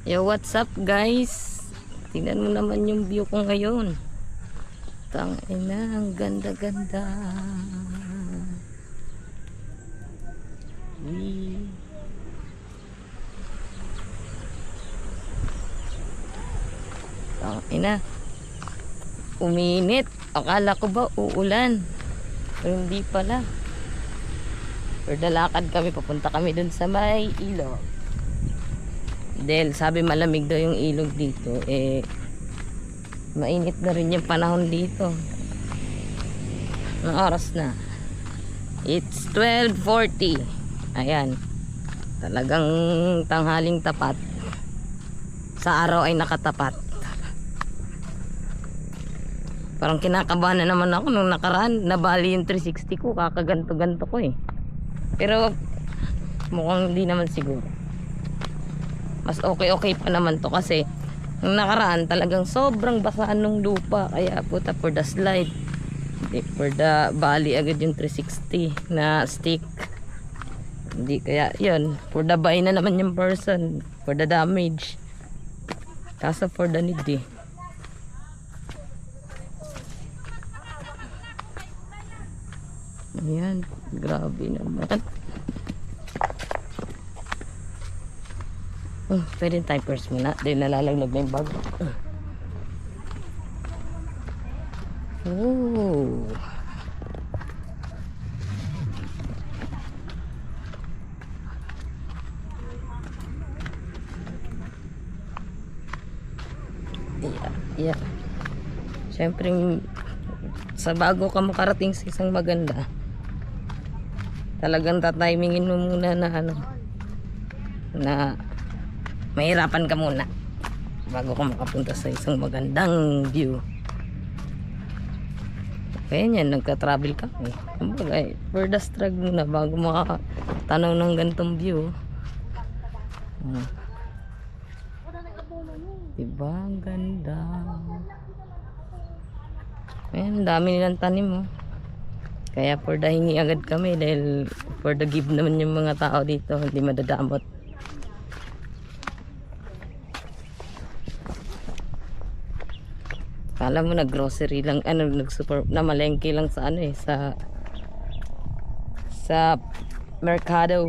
Yo, what's up guys? Tingnan mo naman yung view ko ngayon. Tangina, ang ganda-ganda. Tangina. Uminit. Akala ko ba uulan? Pero hindi pala. Pero dalakad kami, papunta kami dun sa may ilog. Dahil sabi malamig daw yung ilog dito, mainit na rin yung panahon dito. Anong oras na? It's 12:40. Ayan, talagang tanghaling tapat. Sa araw ay nakatapat. Parang kinakabahan na naman ako nung nakaraan. Nabali yung 360 ko, kakaganto-ganto ko Pero mukhang hindi naman siguro. Mas okay pa naman to kasi nung nakaraan talagang sobrang basaan ng lupa, kaya puta for the slide, hindi for the bali agad yung 360 na stick. Hindi, kaya yun for the buy na naman yung person, for the damage, kaso for the need Ayan, grabe naman. Pwede tayo first muna. Dahil nalalaglag na yung bag. Oh. Yeah. Siyempre, sa bago ka makarating sa isang maganda, talagang tatimingin mo muna na na mahirapan ka muna bago ka makapunta sa isang magandang view. Kaya yan, nagka-travel ka kumbaga, for the struggle muna bago makatanaw ng gantong view. Diba ang ganda. Ayan, dami nilang tanim kaya for the hingi agad kami dahil for the give naman yung mga tao dito, hindi madadamot. Kala mo nag-grocery lang, nag-super na malengke lang sa sa merkado.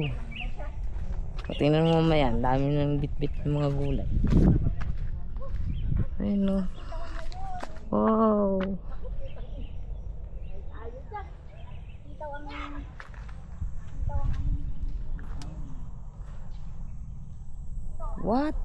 Tingnan mo mamaya, dami ng bit-bit ng mga gulay. Ayun wow. What?